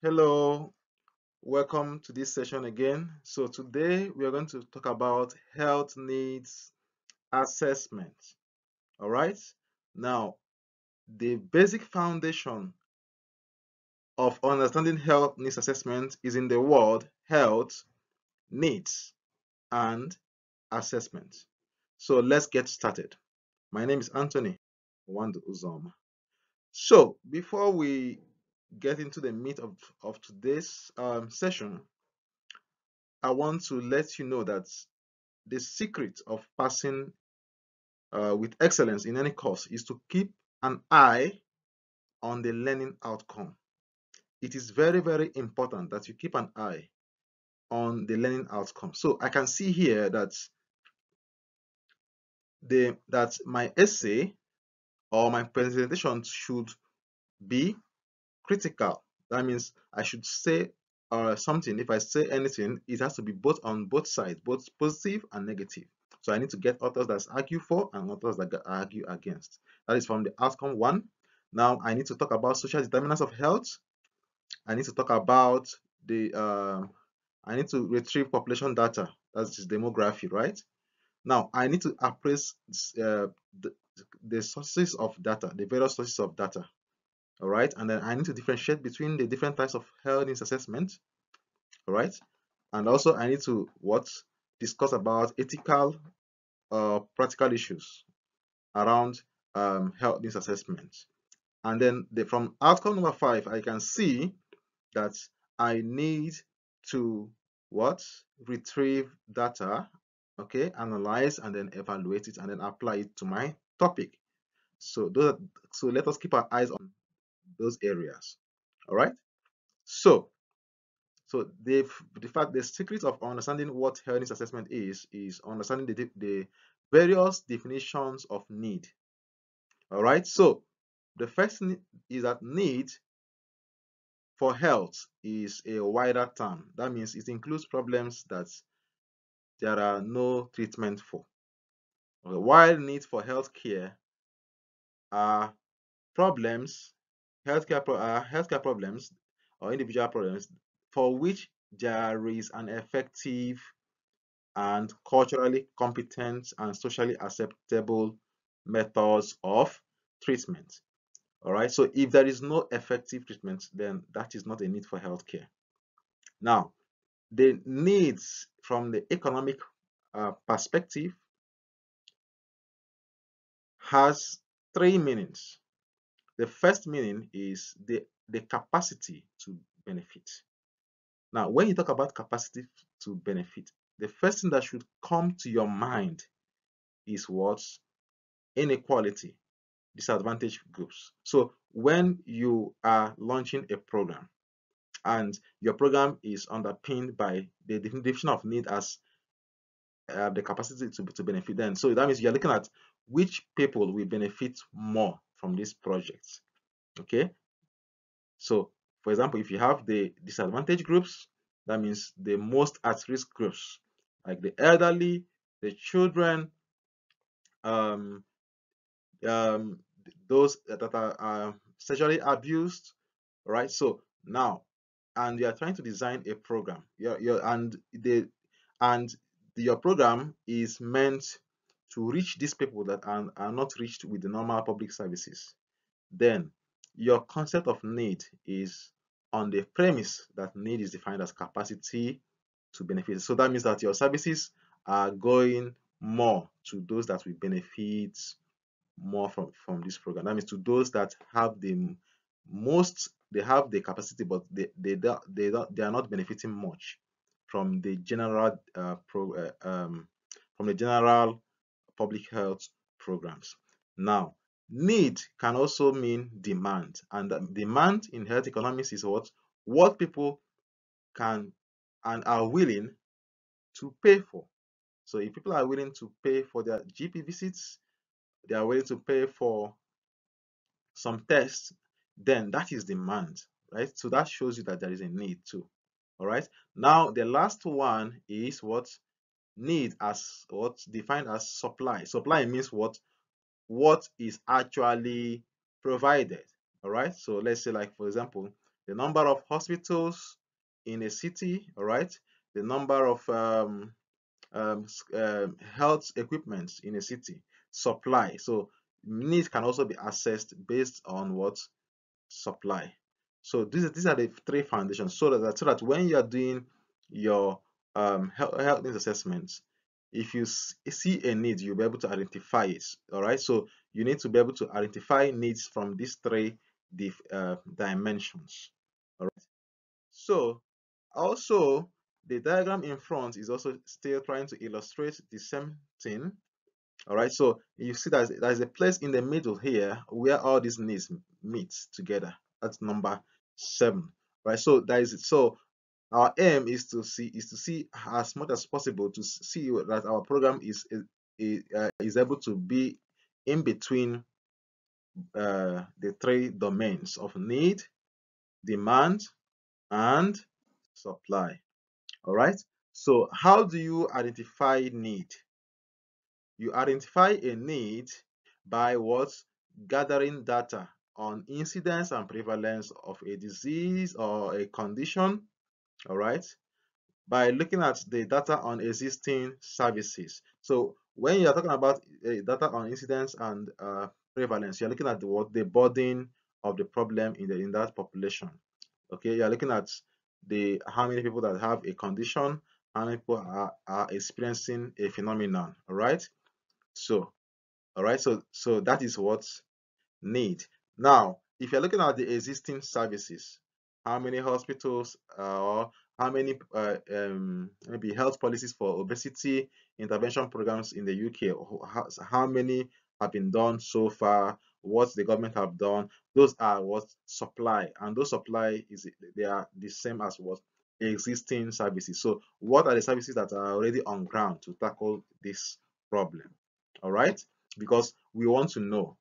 Hello, welcome to this session again. So today we are going to talk about health needs assessment. All right. Now, the basic foundation of understanding health needs assessment is in the word health needs and assessment. So let's get started. My name is Anthony Uwandu-uzoma. So before we get into the meat of today's session, I want to let you know that the secret of passing with excellence in any course is to keep an eye on the learning outcome. It is very, very important that you keep an eye on the learning outcome. So I can see here that my essay or my presentation should be critical. That means I should say something. If I say anything, it has to be both on both sides, both positive and negative. So I need to get authors that argue for and authors that argue against. That is from the outcome one. Now I need to talk about social determinants of health. I need to talk about the I need to retrieve population data. That's demography, right? Now I need to appraise the, the sources of data, the various sources of data. All right, and then I need to differentiate between the different types of health needs assessment. All right, and also I need to discuss about ethical practical issues around health needs assessment. And then from outcome number 5, I can see that I need to what retrieve data, okay, analyze and then evaluate it and then apply it to my topic. So so let us keep our eyes on those areas. All right. So the secret of understanding what health needs assessment is understanding the various definitions of need. All right. So the first is that need for health is a wider term. That means it includes problems that there are no treatment for. Okay, while needs for health care are problems, healthcare problems or individual problems for which there is an effective and culturally competent and socially acceptable methods of treatment. All right. So if there is no effective treatment, then that is not a need for healthcare. Now, the needs from the economic perspective has three meanings. The first meaning is the capacity to benefit. Now, when you talk about capacity to benefit, the first thing that should come to your mind is what? Inequality, disadvantaged groups. So when you are launching a program and your program is underpinned by the definition of need as the capacity to benefit them. So that means you're looking at which people will benefit more from this project. Okay. So for example, if you have the disadvantaged groups, that means the most at-risk groups, like the elderly, the children, um, um, those that are sexually abused, right? So now, and you are trying to design a program, and your program is meant to reach these people that are not reached with the normal public services. Then your concept of need is on the premise that need is defined as capacity to benefit. So that means that your services are going more to those that will benefit more from this program. That means to those that have the most, they have the capacity, but they are not benefiting much from the general from the general public health programs. Now, need can also mean demand, and demand in health economics is what people can and are willing to pay for. So if people are willing to pay for their GP visits, they are willing to pay for some tests, then that is demand, right? So that shows you that there is a need too. All right. Now the last one is what? Need as what defined as supply. Supply means what is actually provided. All right. So let's say, like for example, the number of hospitals in a city, all right, the number of health equipment in a city, supply. So needs can also be assessed based on what supply. So these are the three foundations. So that when you are doing your health needs assessments, if you see a need, you'll be able to identify it. All right. So you need to be able to identify needs from these three dimensions. All right. So also the diagram in front is also still trying to illustrate the same thing. All right, so you see that there's a place in the middle here where all these needs meet together. That's number 7. Right, so our aim is to see as much as possible to see that our program is able to be in between the three domains of need, demand, and supply. All right, so how do you identify need? You identify a need by what? Gathering data on incidence and prevalence of a disease or a condition, all right, by looking at the data on existing services. So when you're talking about data on incidence and prevalence, you're looking at the burden of the problem in that population. Okay, you're looking at the how many people that have a condition, how many people are experiencing a phenomenon, all right? So all right, so that is what need. Now, if you're looking at the existing services, how many hospitals or how many maybe health policies for obesity intervention programs in the UK, how many have been done so far, what the government have done, those are what supply, and those supply they are the same as what existing services. So what are the services that are already on ground to tackle this problem? All right, because we want to know,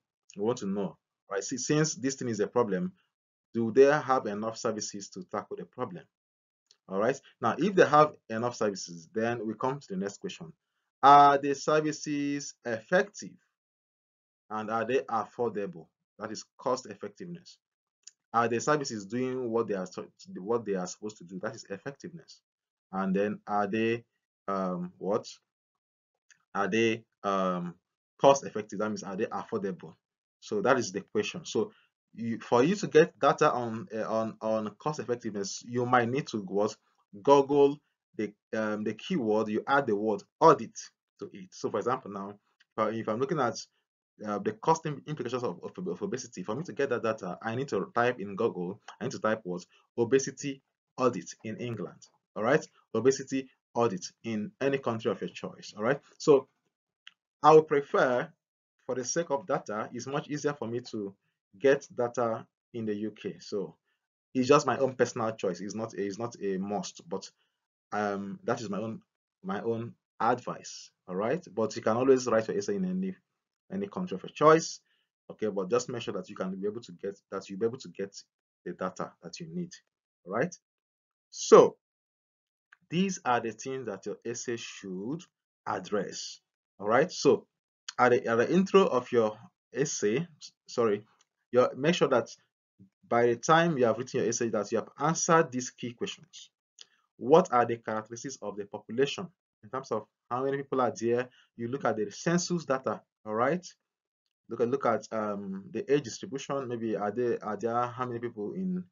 right? Since this thing is a problem, do they have enough services to tackle the problem? All right. Now, if they have enough services, then we come to the next question. Are the services effective and are they affordable? That is cost effectiveness. Are the services doing what they are supposed to do? That is effectiveness. And then are they what? Are they cost effective? That means are they affordable? So that is the question. So for you to get data on cost effectiveness, you might need to what? Google the keyword, you add the word audit to it. So for example, now if I'm looking at the cost implications of obesity, for me to get that data, I need to type in Google, I need to type what? Obesity audit in England. All right, obesity audit in any country of your choice. All right, so I would prefer, for the sake of data, it's much easier for me to get data in the UK. So it's just my own personal choice. It's not a must, but that is my own advice. All right, but you can always write your essay in any country of your choice. Okay, but just make sure that you'll be able to get the data that you need. All right. So these are the things that your essay should address. All right. So at the intro of your essay, sorry, make sure that by the time you have written your essay that you have answered these key questions. What are the characteristics of the population in terms of how many people are there? You look at the census data, all right? Look at the age distribution. Maybe are there how many people in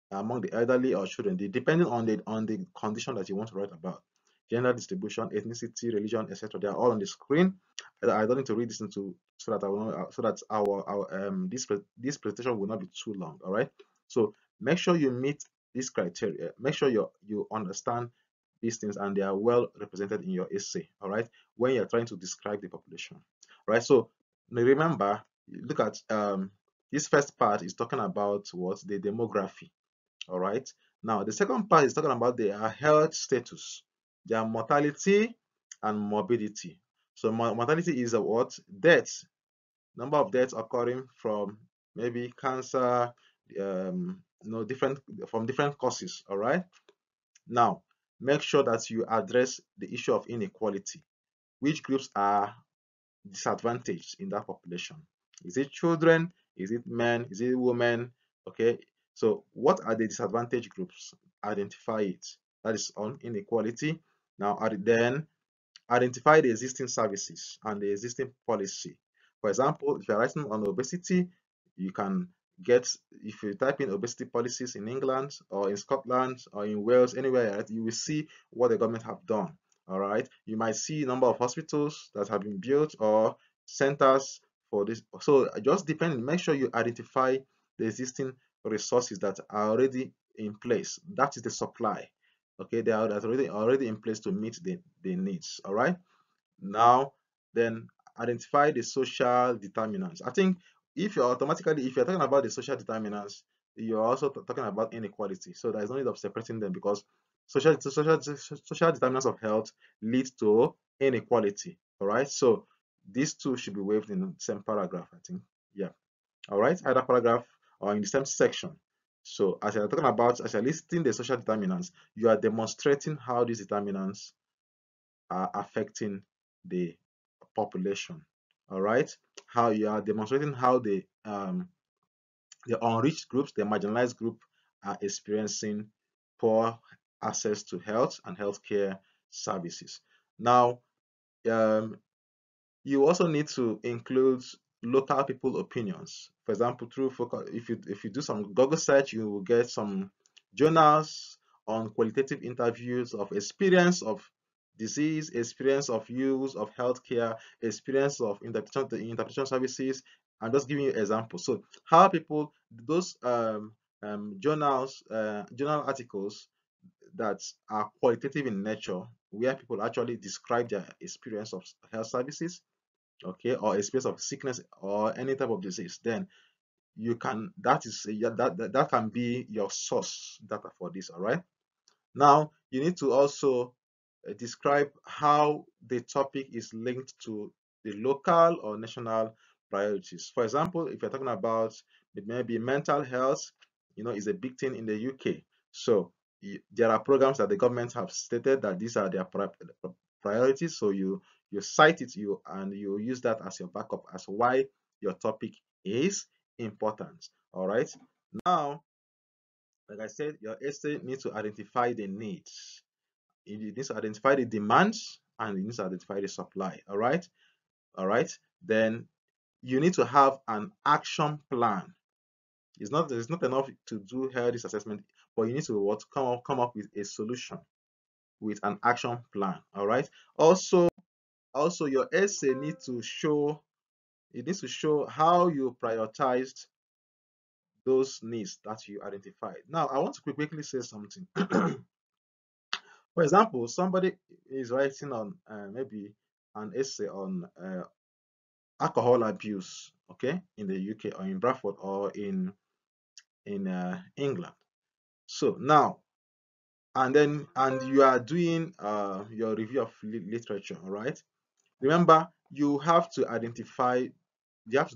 among the elderly or children, depending on the condition that you want to write about. Gender distribution, ethnicity, religion, etc. They are all on the screen. I don't need to read this into so that I will not, so that our this presentation will not be too long. All right. So make sure you meet these criteria. Make sure you understand these things and they are well represented in your essay. All right. When you're trying to describe the population. All right. So remember, look at this first part is talking about what the demography. All right. Now, the second part is talking about their health status, their mortality and morbidity. So mortality is a what? Deaths, number of deaths occurring from maybe cancer, different from different causes. All right. Now, make sure that you address the issue of inequality. Which groups are disadvantaged in that population? Is it children? Is it men? Is it women? Okay. So what are the disadvantaged groups? Identify it. That is on inequality. Now, then identify the existing services and the existing policy. For example, if you're writing on obesity, you can get, if you type in obesity policies in England or in Scotland or in Wales, anywhere, you will see what the government have done. All right. You might see a number of hospitals that have been built or centers for this. So just depending, make sure you identify the existing resources that are already in place. That is the supply. Okay, they are already in place to meet the needs. All right. Now, then identify the social determinants. I think if you're talking about the social determinants, you're also talking about inequality. So there is no need of separating them because social determinants of health lead to inequality. All right. So these two should be waived in the same paragraph, I think. Yeah. All right. Either paragraph or in the same section. So as you're listing the social determinants, you are demonstrating how these determinants are affecting the population. All right, how you are demonstrating how the unreached groups, the marginalized group, are experiencing poor access to health and healthcare services. Now, um, you also need to include local people opinions. For example, through focus, if you do some Google search, you will get some journals on qualitative interviews of experience of disease, experience of use of healthcare, experience of interpretation services. I'm just giving you examples. So how people those journal articles that are qualitative in nature, where people actually describe their experience of health services, okay, or experience of sickness or any type of disease, then you can that is yeah, that can be your source data for this. All right. Now you need to also describe how the topic is linked to the local or national priorities. For example, if you're talking about maybe mental health, is a big thing in the UK. So there are programs that the government have stated that these are their priorities. So you cite it, and you use that as your backup as why your topic is important. All right. Now, like I said, your essay needs to identify the needs. It needs to identify the demands and it needs to identify the supply. All right. All right. Then you need to have an action plan. It's not enough to do health risk assessment, but you need to come up with a solution with an action plan. All right. Also your essay needs to show how you prioritized those needs that you identified. Now, I want to quickly say something. For example, somebody is writing on maybe an essay on alcohol abuse, okay, in the UK or in Bradford or in England. So now, and you are doing your review of literature, all right? Remember, you have to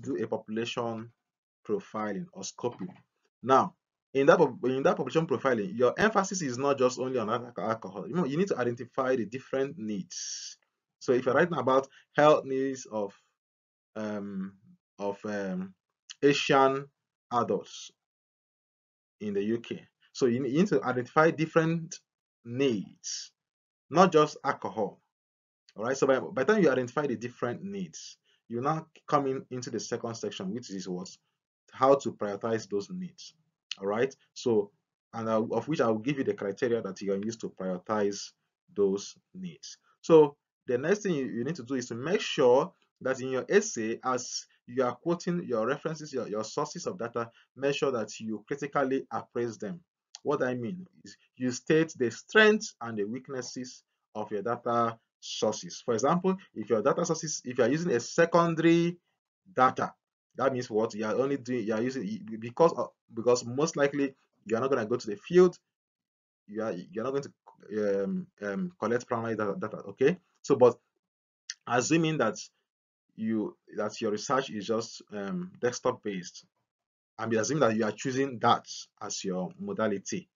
do a population profiling or scoping. Now, in that population profiling, your emphasis is not just only on alcohol. You need to identify the different needs. So if you're writing about health needs um, of Asian adults in the UK, so you need to identify different needs, not just alcohol. All right. So by the time you identify the different needs, you now come into the second section, which is how to prioritize those needs. All right. So, and of which I will give you the criteria that you can use to prioritize those needs. So the next thing you need to do is to make sure that in your essay, as you are quoting your references, your sources of data, make sure that you critically appraise them. What I mean is you state the strengths and the weaknesses of your data sources. For example, if you are using a secondary data, that means what you are only doing, you are using because most likely you are not going to go to the field, you're not going to collect primary data. Okay, so but assuming that your research is just desktop based, and assuming that you are choosing that as your modality,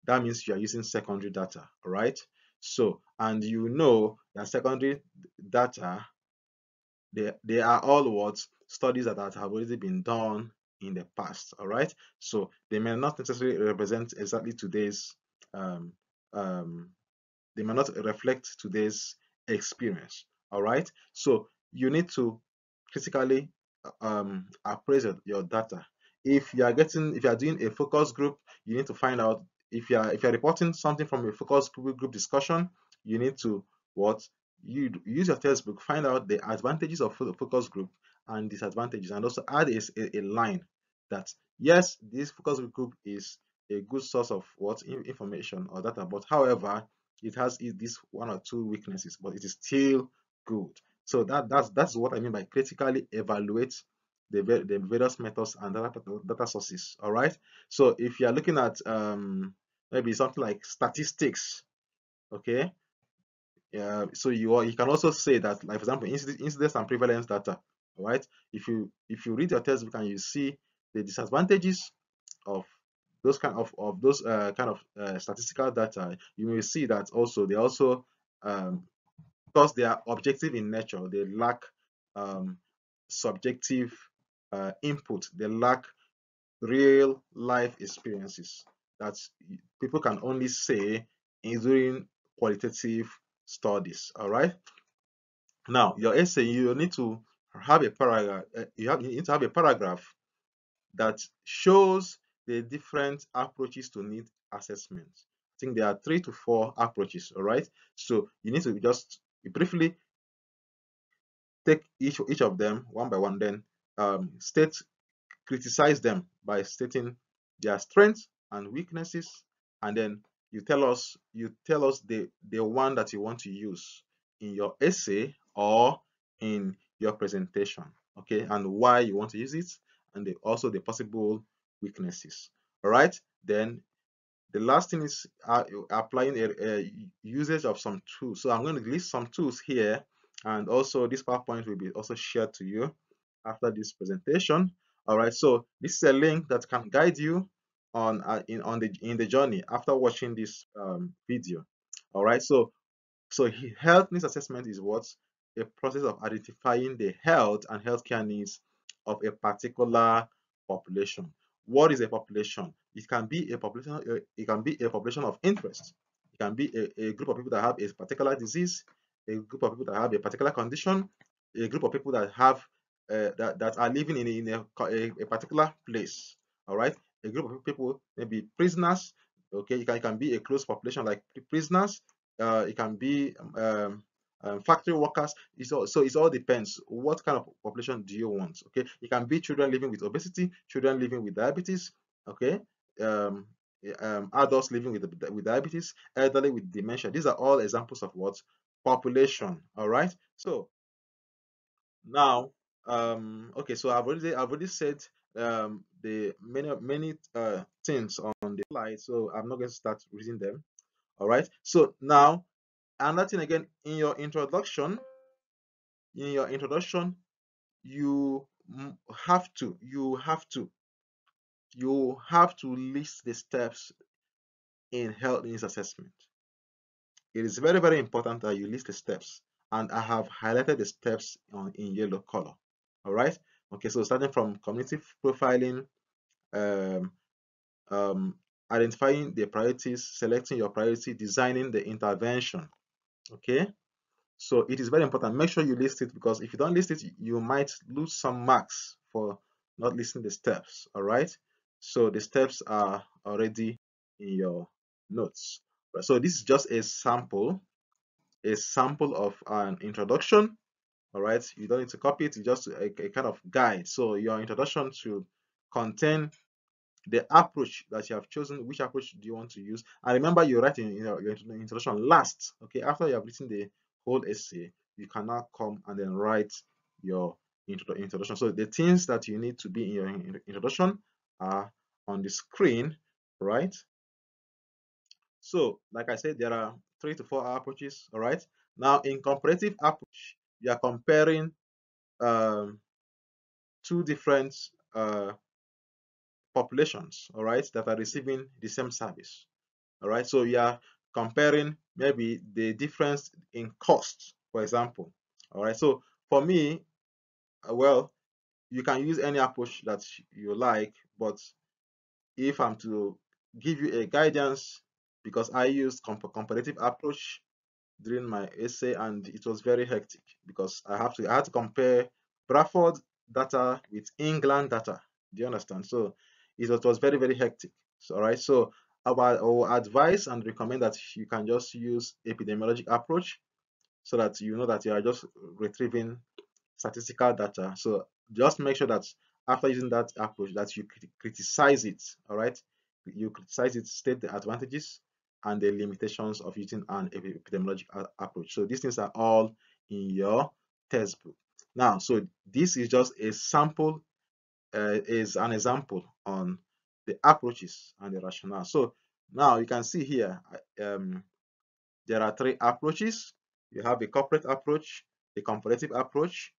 that means you are using secondary data, right? So, and you know that secondary data, they are all what studies that have already been done in the past. All right, so they may not necessarily represent exactly today's um, um, they may not reflect today's experience. All right, so you need to critically appraise your data. If you are doing a focus group, you need to find out if you're reporting something from a focus group discussion, you need to what you use your textbook, find out the advantages of the focus group and disadvantages, and also add a line that yes, this focus group is a good source of what information or data, but however, it has this one or two weaknesses, but it is still good. So that's what I mean by critically evaluate the various methods and data sources. All right. So if you are looking at maybe something like statistics, okay. So you can also say that, like for example, incidence and prevalence data. All right. If you read your textbook and you see the disadvantages of those kind of statistical data, you will see that also they also um, because they are objective in nature, they lack um, subjective input, they lack real life experiences that people can only say in during qualitative studies. All right. Now, your essay, you need to have a paragraph. You need to have a paragraph that shows the different approaches to need assessment. I think there are 3 to 4 approaches. All right. So you need to just briefly take each of them one by one, then criticize them by stating their strengths and weaknesses, and then you tell us the one that you want to use in your essay or in your presentation, okay, and why you want to use it, and also the possible weaknesses. All right, then the last thing is applying a usage of some tools. So I'm going to list some tools here, and also this PowerPoint will be also shared to you after this presentation. All right, so this is a link that can guide you on in the journey after watching this video. All right, so health needs assessment is what? A process of identifying the health and healthcare needs of a particular population. What is a population? It can be a population. It can be a population of interest. It can be a group of people that have a particular disease, a group of people that have a particular condition, a group of people that have that are living in a particular place. All right, a group of people, maybe prisoners. Okay, it can be a close population like prisoners. It can be factory workers. So it all depends. What kind of population do you want? Okay, it can be children living with obesity, children living with diabetes. Okay, um, adults living with diabetes, elderly with dementia. These are all examples of what population. All right. So now, okay. So I've already said the many things on the slide. So I'm not going to start reading them. All right. So now another thing again in your introduction, you have to list the steps in health needs assessment. It is very, very important that you list the steps, and I have highlighted the steps in yellow color. All right. Okay. So starting from community profiling, um, um, identifying the priorities, selecting your priority, designing the intervention. Okay. So it is very important. Make sure you list it, because if you don't list it, you might lose some marks for not listing the steps. All right. So the steps are already in your notes. So this is just a sample of an introduction. All right. You don't need to copy it. It's just a kind of guide. So your introduction should contain the approach that you have chosen. Which approach do you want to use? And remember, you're writing your introduction last. Okay, after you have written the whole essay, you can now come and then write your introduction. So the things that you need to be in your introduction are on the screen, right? So like I said, there are 3 to 4 approaches. All right, now in comparative approach, you are comparing um, two different uh, populations, all right, that are receiving the same service. All right, so you are comparing maybe the difference in cost, for example. All right, so for me, well, you can use any approach that you like, but if I'm to give you a guidance, because I used comparative approach during my essay, and it was very hectic because I had to compare Bradford data with England data. Do you understand? So it was very, very hectic. So, all right. So I will advise and recommend that you can just use epidemiologic approach, so that you know that you are just retrieving statistical data. So just make sure that after using that approach that you criticize it. All right. You criticize it, state the advantages and the limitations of using an epidemiological approach. So these things are all in your textbook. Now, so this is just a sample, is an example on the approaches and the rationale. So now you can see here, there are three approaches. You have the corporate approach, the comparative approach,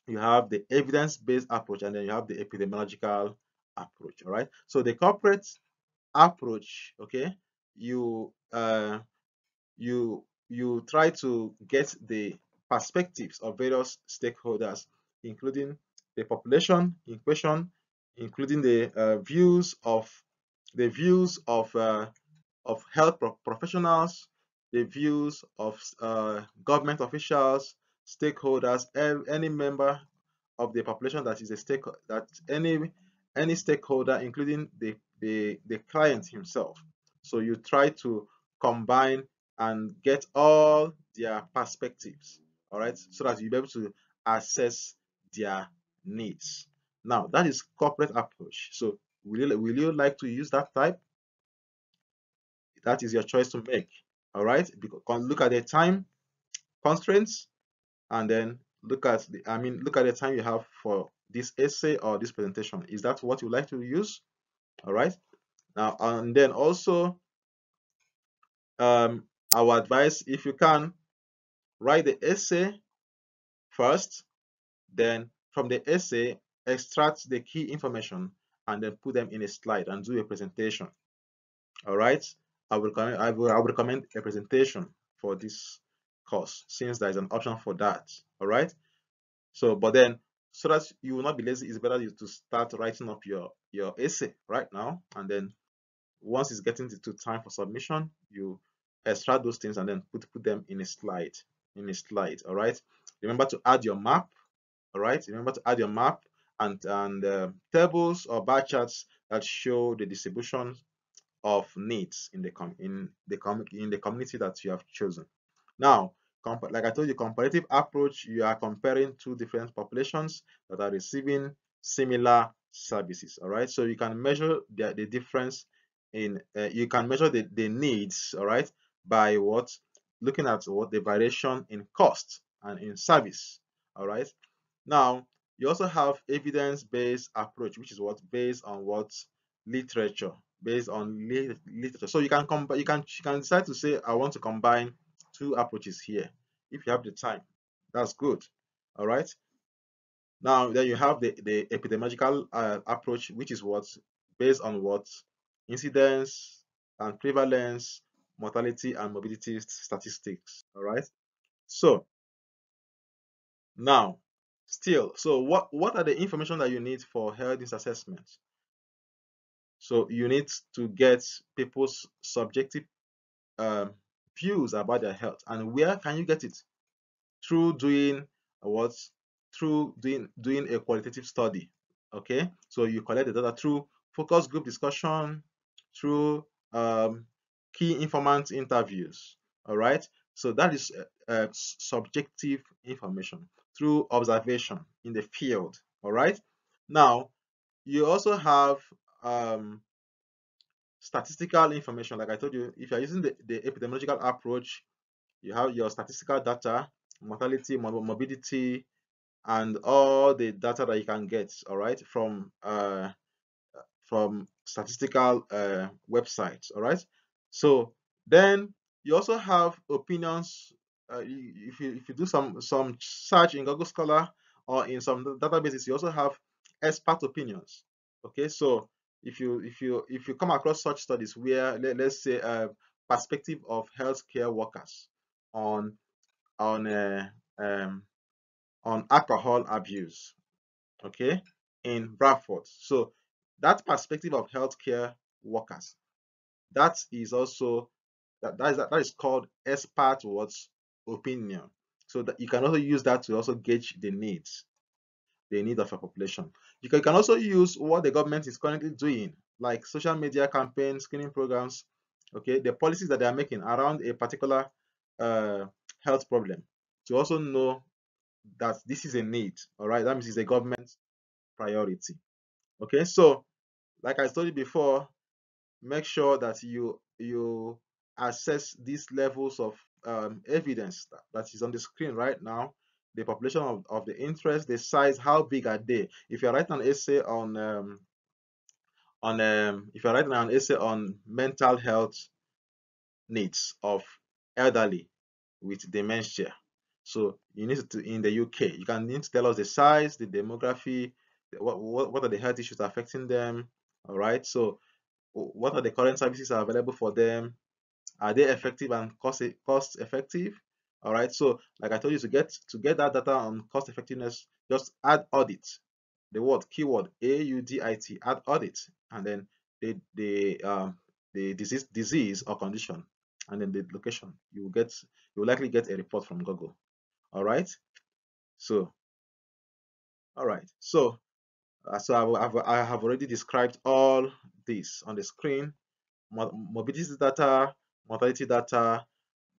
you have the evidence-based approach, and then you have the epidemiological approach. All right. So the corporate approach, okay, you you try to get the perspectives of various stakeholders, including the population in question, including the views of health professionals, the views of government officials, stakeholders, any member of the population that is a stake that any stakeholder, including the client himself. So you try to combine and get all their perspectives, all right, so that you'll be able to assess their needs. Now that is corporate approach. So will you like to use that type? That is your choice to make. All right, because look at the time constraints, and then look at the time you have for this essay or this presentation. Is that what you like to use? All right. Now, and then also, I would advise, if you can, write the essay first, then from the essay extract the key information and then put them in a slide and do a presentation. All right. I would recommend a presentation for this course, since there is an option for that. All right. So, but then, so that you will not be lazy, it's better to start writing up your essay right now, and then once it's getting to time for submission, you extract those things and then put them in a slide. All right. Remember to add your map. All right. Remember to add your map and tables or bar charts that show the distribution of needs in the community that you have chosen. Now, like I told you, comparative approach, you are comparing two different populations that are receiving similar services. All right, so you can measure the difference in you can measure the needs, all right, by what looking at what the variation in cost and in service. All right. Now, you also have evidence-based approach, which is what based on what literature, based on literature. So you can decide to say, I want to combine two approaches here. If you have the time, that's good. All right. Now then you have the epidemiological approach, which is what based on what incidence and prevalence, mortality and morbidity statistics. All right. So now, still, so what are the information that you need for health needs assessment? So you need to get people's subjective um, views about their health, and where can you get it? Through doing what? Through doing a qualitative study. Okay, so you collect the data through focus group discussion, through key informant interviews. All right, so that is subjective information through observation in the field. All right, now you also have um, statistical information. Like I told you, if you're using the epidemiological approach, you have your statistical data, mortality, morbidity, and all the data that you can get, all right, from statistical websites, all right. So then you also have opinions. If you do some search in Google Scholar or in some databases, you also have expert opinions. Okay, so if you come across such studies where let's say perspective of healthcare workers on on uh, um, on alcohol abuse, okay, in Bradford. So that perspective of healthcare workers, that is also that is called expert what's opinion. So that you can also use that to also gauge the need of a population. You can also use what the government is currently doing, like social media campaigns, screening programs, okay, the policies that they are making around a particular uh, health problem, to also know that this is a need. All right, that means it's a government priority. Okay, so like I told you before, make sure that you assess these levels of evidence that is on the screen right now, the population of the interest, the size, how big are they. If you're writing an essay on if you're writing an essay on mental health needs of elderly with dementia, so you need to, in the UK, you can need to tell us the size, the demography, what are the health issues affecting them. All right, so what are the current services are available for them, are they effective and cost effective. All right, so like I told you, to get that data on cost effectiveness, just add audit, the word keyword audit, add audit, and then the disease or condition, and then the location. You will likely get a report from Google. All right, so all right, so I have already described all this on the screen: morbidity data, mortality data,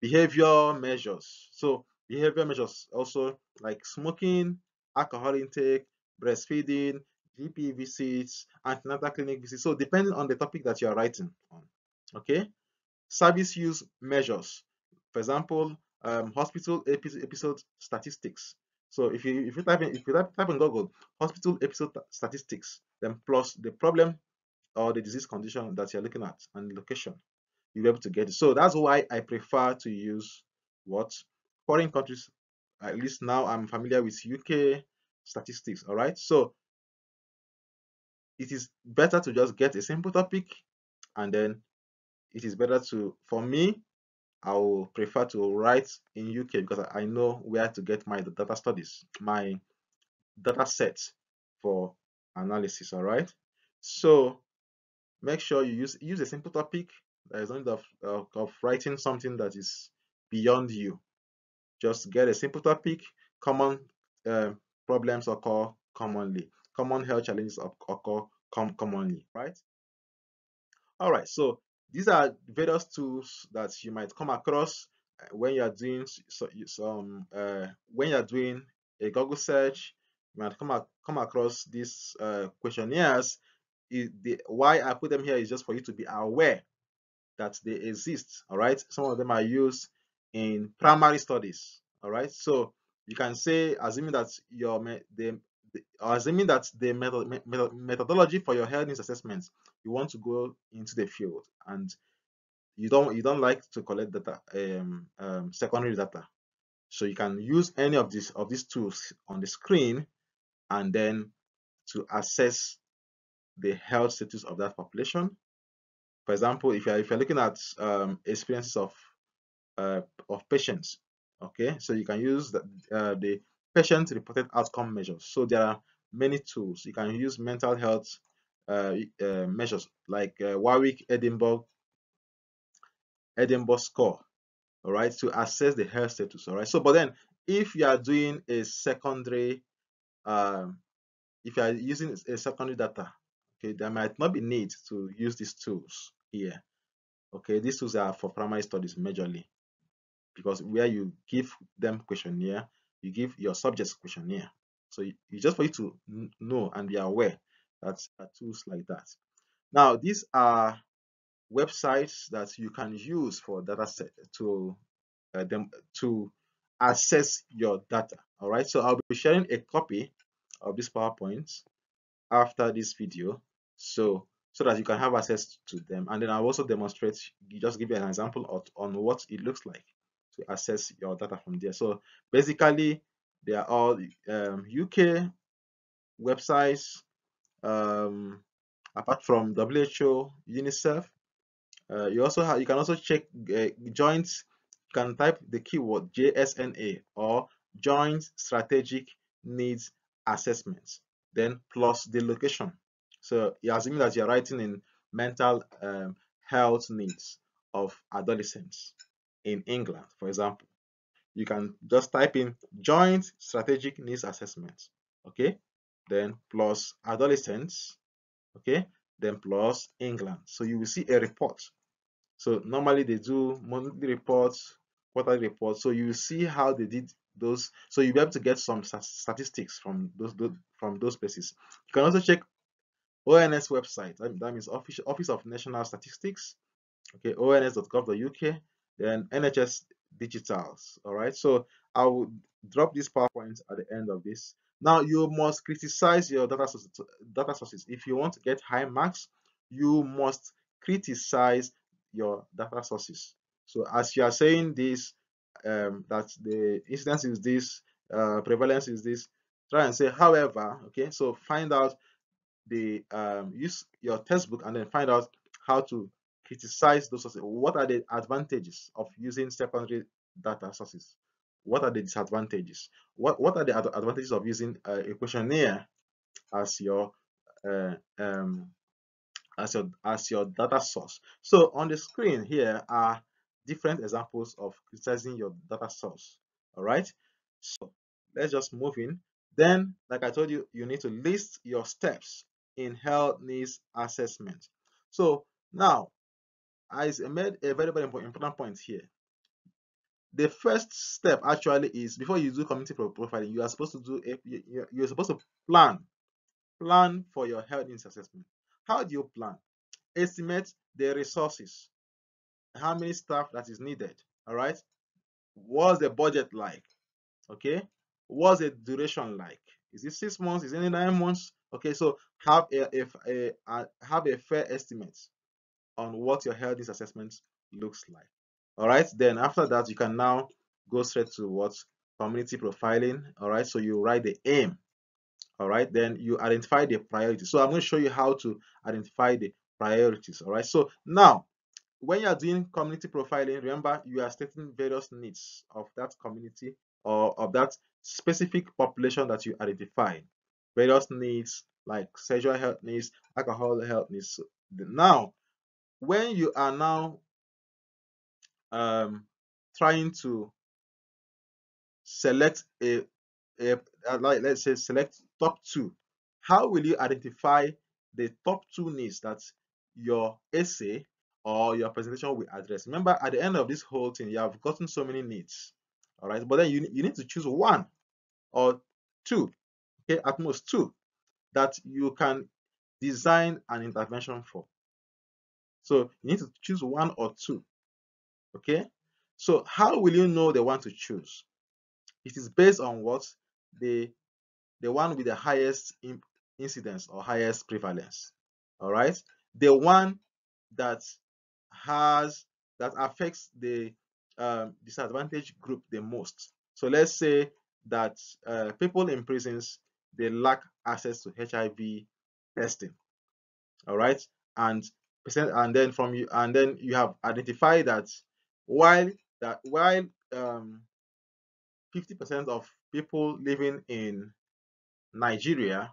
behavior measures. So behavior measures also like smoking, alcohol intake, breastfeeding, GP visits, antenatal clinic visits. So depending on the topic that you are writing on, okay. Service use measures, for example, hospital episode statistics. So if you type in Google hospital episode statistics, then plus the problem or the disease condition that you're looking at and the location, you'll be able to get it. So that's why I prefer to use what foreign countries. At least now I'm familiar with UK statistics. All right, so it is better to just get a simple topic, and then it is better to, for me, I will prefer to write in UK because I know where to get my data studies, my data sets for analysis. All right, so make sure you use a simple topic. There is no need of writing something that is beyond you. Just get a simple topic. Common uh, problems occur commonly. Common health challenges occur commonly, right? All right. So these are various tools that you might come across when you are doing when you are doing a Google search. You might come across these questionnaires. Why I put them here is just for you to be aware that they exist. All right, some of them are used in primary studies. All right, so you can say, assuming that assuming that the methodology for your health needs assessment, you want to go into the field and you don't like to collect data, secondary data, so you can use any of these tools on the screen, and then to assess the health status of that population. For example, if you're looking at experiences of patients, okay, so you can use the patient reported outcome measures. So there are many tools. You can use mental health measures like Warwick Edinburgh score, all right, to assess the health status. All right, so but then if you are doing a secondary um, if you are using a secondary data, okay, there might not be need to use these tools here. Okay, these tools are for primary studies majorly, because where you give them questionnaire, you give your subjects questionnaire. So it's just for you to know and be aware that tools like that. Now, these are websites that you can use for data set them to access your data. All right. So I'll be sharing a copy of this PowerPoint after this video, so that you can have access to them, and then I'll also demonstrate, just give you an example on what it looks like to access your data from there. So basically they are all UK websites, um, apart from WHO, UNICEF. You can also check joint. You can type the keyword JSNA or Joint Strategic Needs Assessments. then plus the location. So you're assuming that you're writing in mental health needs of adolescents in England, for example. You can just type in joint strategic needs assessment, okay, then plus adolescents, okay, then plus England. So you will see a report. So normally they do monthly reports, quarterly reports. So you see how they did those. So you'll be able to get some statistics from those places. You can also check ONS website. That means Office of National Statistics. Okay, ons.gov.uk, then NHS Digitals. All right, so I will drop this PowerPoint at the end of this. Now you must criticize your data sources. If you want to get high marks, you must criticize your data sources. So as you are saying this, that the incidence is this, prevalence is this, try and say, however, okay, so find out the use your textbook and then find out how to criticize those sources. What are the advantages of using secondary data sources? What are the disadvantages? What are the advantages of using a questionnaire as your uh, um, as your data source? So on the screen here are different examples of criticizing your data source. All right. So let's just move in. Then, like I told you, you need to list your steps in health needs assessment. So now, I made a very important point here. The first step actually is before you do community profiling, you are supposed to do you're supposed to plan for your health needs assessment. How do you plan? Estimate the resources, how many staff that is needed. All right. What's the budget like? Okay, what's the duration like? Is it 6 months? Is it 9 months? Okay, so have have a fair estimate on what your health needs assessment looks like. All right, then after that you can now go straight to what community profiling. All right, so you write the aim. All right, then you identify the priorities. So I'm going to show you how to identify the priorities. All right, so now when you are doing community profiling, remember you are stating various needs of that community or of that specific population that you identify. Various needs like sexual health needs, alcohol health needs. So now, when you are now um, trying to select like let's say select top two, how will you identify the top two needs that your essay or your presentation will address? Remember, at the end of this whole thing, you have gotten so many needs, all right, but then you need to choose one or two, okay, at most two, that you can design an intervention for. So you need to choose one or two, okay. So how will you know the one to choose? It is based on what the one with the highest incidence or highest prevalence. All right, the one that has that affects the disadvantaged group the most. So let's say that people in prisons, they lack access to HIV testing. All right, and then you have identified that while 50% of people living in Nigeria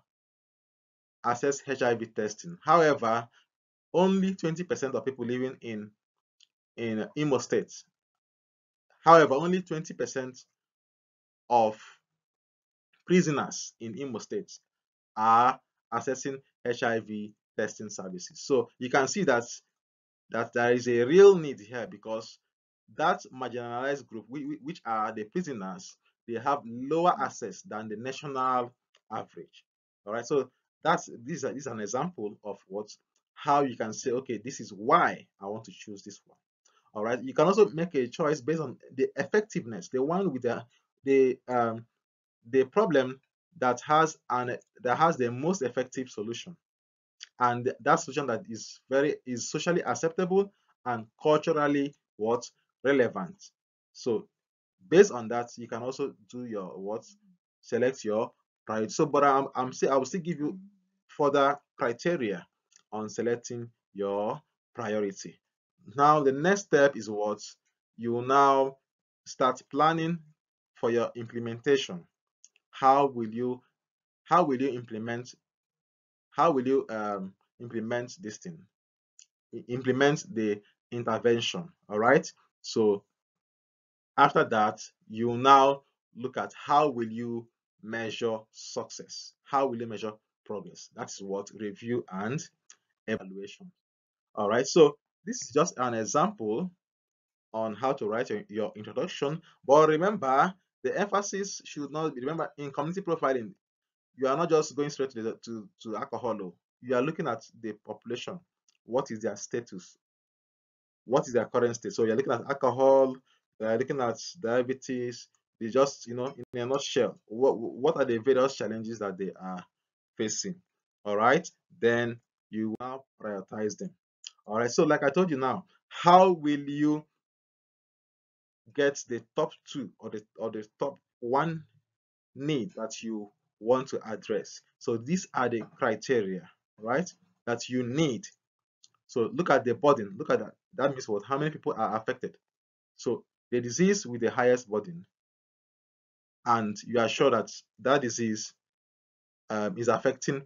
access HIV testing. However, only 20% of people living in Imo State. However, only 20% of prisoners in Imo State are accessing HIV testing services. So you can see that there is a real need here, because that marginalized group, which are the prisoners, they have lower access than the national average. All right, so this is an example of how you can say, okay, this is why I want to choose this one. All right, you can also make a choice based on the effectiveness, the one with the the problem that has the most effective solution, and that solution that is socially acceptable and culturally relevant. So based on that, you can also do your select your priority. So but I will still give you further criteria on selecting your priority. Now the next step is you will now start planning for your implementation. How will you how will you implement how will you implement this thing, implement the intervention. All right. So after that, you now look at how will you measure success, how will you measure progress. That's what review and evaluation. All right. So this is just an example on how to write your introduction. But remember, the emphasis should not be, remember, in community profiling, you are not just going straight to alcohol. Oh. You are looking at the population. What is their status? What is their current state? So you're looking at alcohol, you're looking at diabetes. They just, in a nutshell, what are the various challenges that they are facing? All right. Then you now prioritize them. All right. So like I told you now, how will you get the top two or the top one need that you want to address? So these are the criteria, right, that you need. So look at the burden. Look at that. That means what? How many people are affected? So the disease with the highest burden, and you are sure that that disease is affecting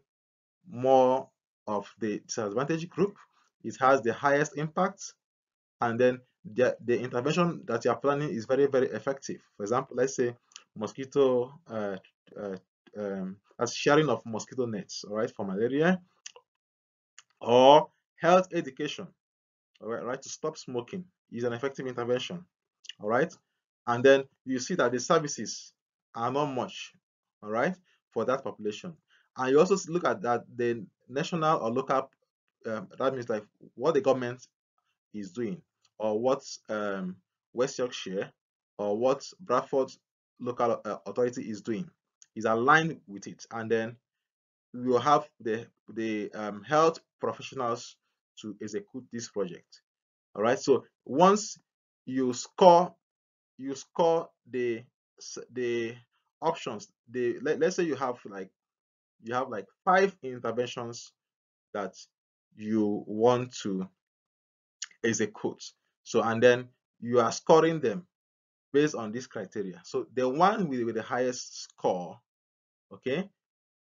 more of the disadvantaged group. It has the highest impact, and then the intervention that you are planning is very, very effective. For example, let's say mosquito, uh, as sharing of mosquito nets, all right, for malaria, or health education, all right, to stop smoking is an effective intervention, all right. And then you see that the services are not much, all right, for that population. And you also look at that the national or local, that means like what the government is doing, or what West Yorkshire or what Bradford local authority is doing is aligned with it. And then we will have the health professionals to execute this project. All right. So once you score the options, let's say you have like 5 interventions that you want to execute. So and then you are scoring them based on this criteria. So the one with the highest score, okay,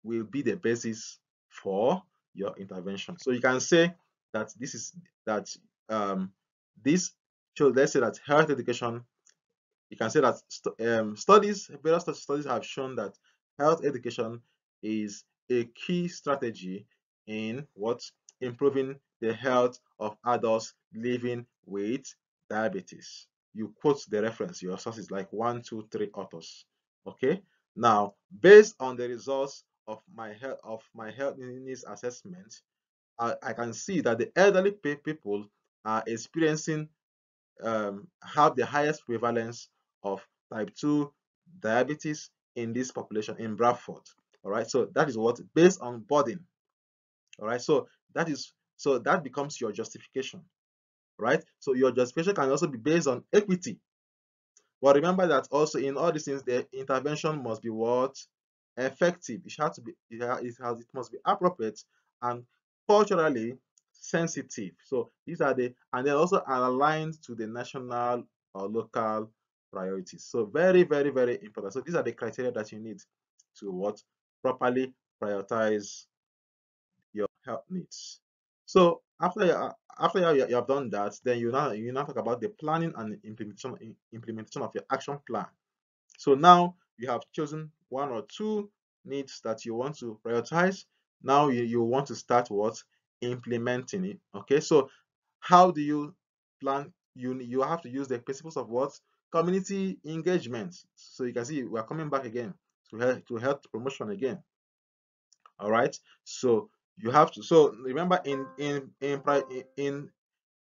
will be the basis for your intervention. So you can say that this is that um this so let's say that health education, you can say that various studies have shown that health education is a key strategy in what improving the health of adults living with diabetes. You quote the reference, your sources like 1, 2, 3 authors. Okay. Now, based on the results of my health needs assessment, I can see that the elderly people are experiencing have the highest prevalence of type 2 diabetes in this population in Bradford. All right, so that is what based on burden. All right, so that becomes your justification, right? So your justification can also be based on equity. But remember that also in all these things, the intervention must be what? Effective. It has to be, it must be appropriate and culturally sensitive. So these are and then also aligned to the national or local priorities. So very, very, very important. So these are the criteria that you need to what? Properly prioritize your health needs. So after you have done that, then you now talk about the planning and implementation of your action plan. So now you have chosen 1 or 2 needs that you want to prioritize. Now you want to start what? Implementing it. Okay, so how do you plan? You have to use the principles of what? Community engagement. So you can see we are coming back again to health promotion again. All right. So you have to. So remember, in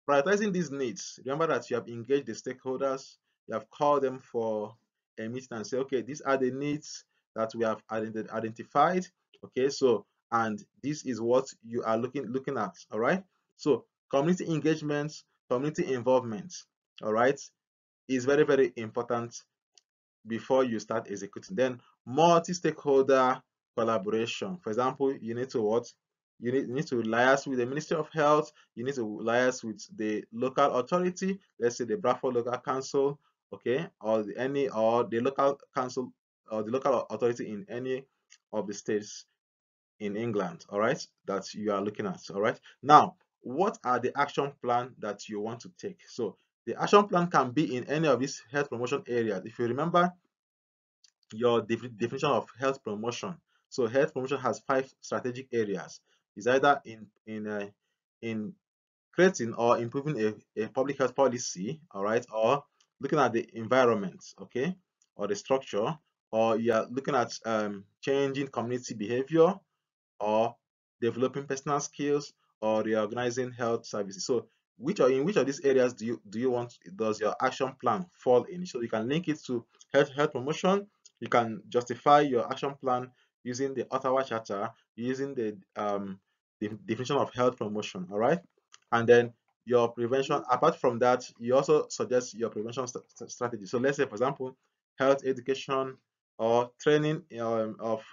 prioritizing these needs, remember that you have engaged the stakeholders. You have called them for a meeting and say, okay, these are the needs that we have identified. Okay. So and this is what you are looking at. All right. So community engagement, community involvement. All right, is very, very important before you start executing. Then multi-stakeholder collaboration. For example, you need to what? You need to liaise with the Ministry of Health. You need to liaise with the local authority. Let's say the Bradford Local Council, okay, or the local council or the local authority in any of the states in England, all right, that you are looking at, all right. Now, what are the action plan that you want to take? So the action plan can be in any of these health promotion areas. If you remember your definition of health promotion, so health promotion has 5 strategic areas. It's either in creating or improving a public health policy, all right, or looking at the environment, okay, or the structure, or you are looking at changing community behavior, or developing personal skills, or reorganizing health services. So in which of these areas do you want does your action plan fall in? So you can link it to health promotion. You can justify your action plan using the Ottawa Charter, using the definition of health promotion, all right. And then your prevention, apart from that, you also suggest your prevention strategy. So let's say, for example, health education or training of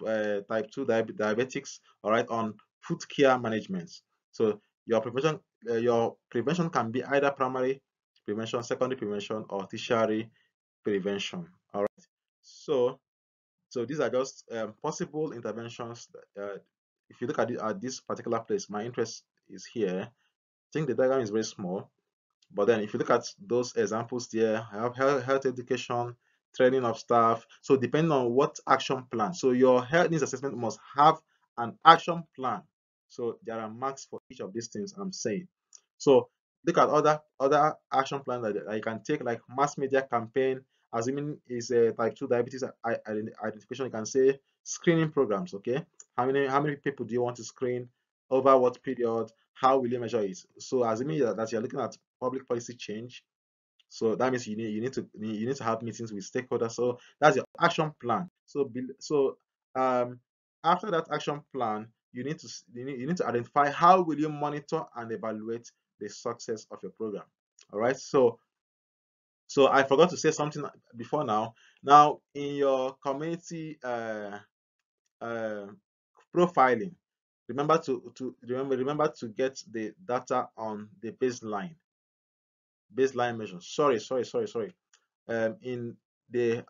type 2 diabetics, all right, on foot care management. So your prevention can be either primary prevention, secondary prevention, or tertiary prevention, all right. So these are just possible interventions if you look at this particular place, my interest is here. I think the diagram is very small, but then if you look at those examples there, I have health education, training of staff. So depending on what action plan. So your health needs assessment must have an action plan. So there are marks for each of these things I'm saying. So look at other action plans that you can take, like mass media campaign, assuming is a type 2 diabetes identification. You can say screening programs, okay? How many people do you want to screen, over what period, how will you measure it? So assuming that you're looking at public policy change, so that means you need to have meetings with stakeholders. So that's your action plan. So um after that action plan, you need to identify how will you monitor and evaluate the success of your program. All right. So I forgot to say something before now. Now in your community uh, profiling, remember to get the data on the baseline measures. Sorry. In the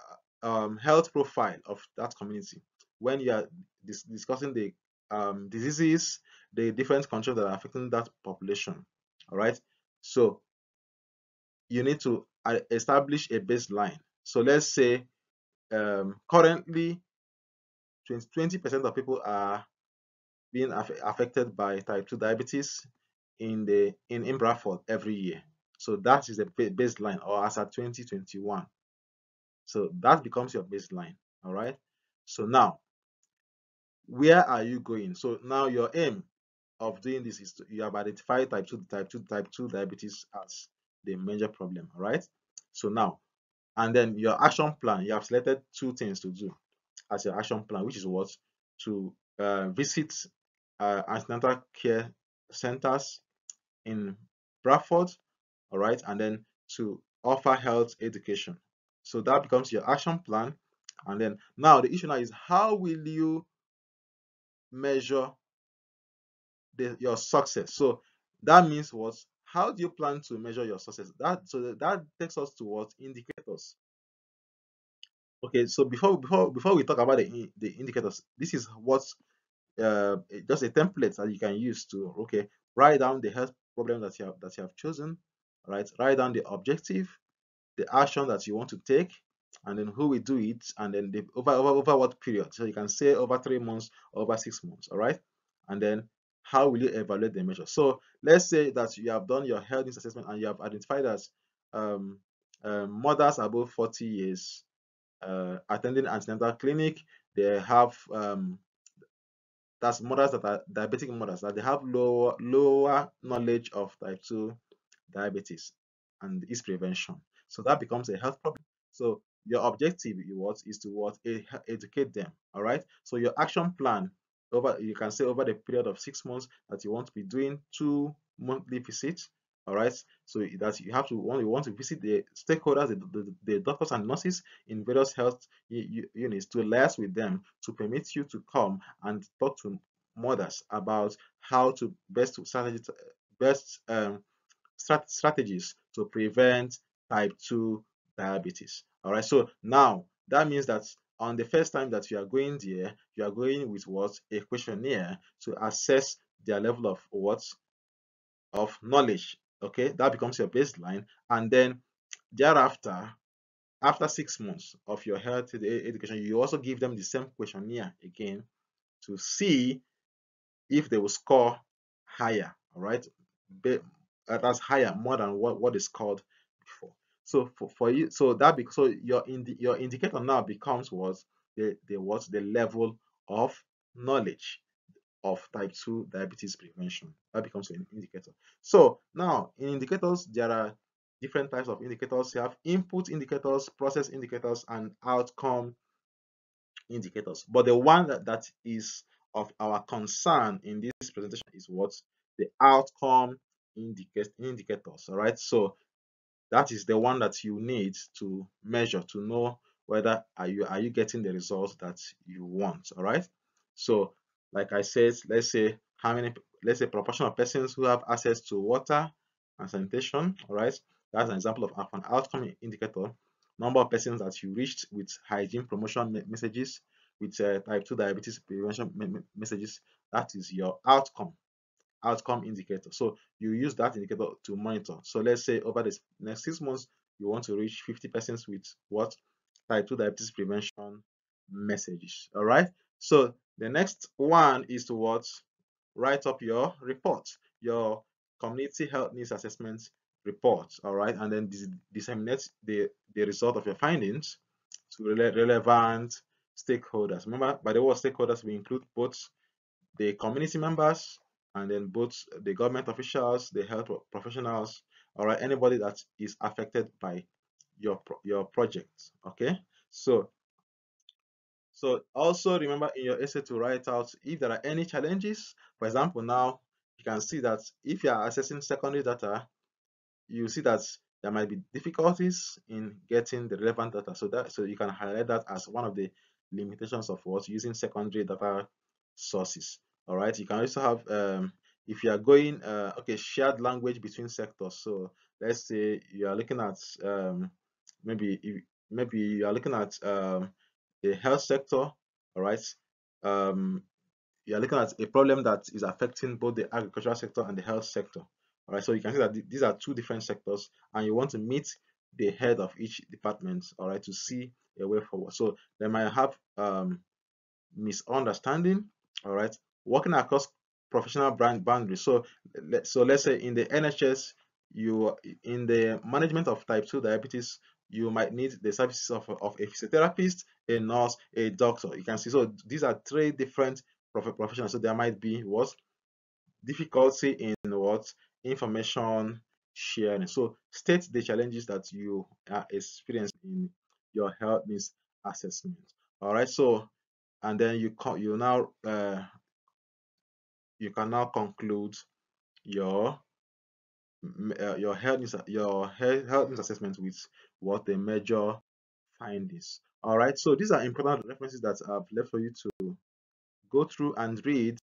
health profile of that community, when you are discussing the diseases, the different controls that are affecting that population. All right. So you need to establish a baseline. So let's say currently 20% of people are being affected by type 2 diabetes in Bradford every year. So that is the baseline, or as at 2021. So that becomes your baseline. All right. So now, where are you going? So now your aim of doing this is you have identified type 2 diabetes as the major problem. All right. So now, and then your action plan, you have selected 2 things to do as your action plan, which is what? To visit antenatal care centers in Bradford, all right, and then to offer health education. So that becomes your action plan. And then now the issue now is, how will you measure your success? So that means what? How do you plan to measure your success? That takes us to what? Indicators. Okay, so before we talk about the indicators, this is what just a template that you can use to, okay, write down the health problem that you have chosen, right? Write down the objective, the action that you want to take, and then who will do it, and then over what period. So you can say over 3 months, over 6 months, all right? And then how will you evaluate the measure? So let's say that you have done your health needs assessment and you have identified that um, mothers above 40 years attending antenatal clinic, they have that's mothers that are diabetic mothers, that they have lower knowledge of type 2 diabetes and its prevention. So that becomes a health problem. So your objective is to educate them. All right. So your action plan, you can say over the period of 6 months, that you want to be doing 2 monthly visits. All right. So that you want to visit the stakeholders, the doctors and nurses in various health units, to liaise with them, to permit you to come and talk to mothers about how to best strategies to prevent type 2 diabetes. All right. So now that means that on the first time that you are going there, you are going with what? A questionnaire to assess their level of what? Of knowledge. Okay, that becomes your baseline. And then thereafter, after 6 months of your health education, you also give them the same questionnaire again to see if they will score higher. All right, that's higher, more than what is scored before. So for you, so that so your indicator now becomes what? The level of knowledge of type 2 diabetes prevention. That becomes an indicator. So now in indicators, there are different types of indicators. You have input indicators, process indicators, and outcome indicators. But the one that is of our concern in this presentation is what? The outcome indicators. All right. So that is the one that you need to measure to know whether are you getting the results that you want. All right. So like I said, let's say proportion of persons who have access to water and sanitation. All right, that's an example of an outcome indicator. Number of persons that you reached with hygiene promotion messages, with type 2 diabetes prevention messages. That is your outcome indicator. So you use that indicator to monitor. So let's say over the next 6 months, you want to reach 50% with what? Type 2 diabetes prevention messages. All right. So the next one is to what? Write up your report, your community health needs assessment report. All right. And then disseminate the result of your findings to relevant stakeholders. Remember, by the word stakeholders, we include both the community members and then both the government officials, the health professionals, all right, anybody that is affected by your project. Okay, so also remember in your essay to write out if there are any challenges. For example, now you can see that if you are assessing secondary data, you see that there might be difficulties in getting the relevant data. So you can highlight that as one of the limitations of what using secondary data sources. All right. You can also have if you are going okay, shared language between sectors. So let's say you are looking at maybe you are looking at the health sector. All right. Um, you are looking at a problem that is affecting both the agricultural sector and the health sector. All right, so you can see that these are two different sectors, and you want to meet the head of each department, all right, to see a way forward. So they might have misunderstanding, all right, working across professional brand boundaries. So let's say in the NHS, you in the management of type 2 diabetes, you might need the services of a physiotherapist, a nurse, a doctor. You can see, so these are three different professionals. So there might be what? Difficulty in what? Information sharing. So state the challenges that you are experiencing in your health needs assessment. All right, so and then you can now conclude your health needs assessment with what the major findings. All right, so these are important references that I've left for you to go through and read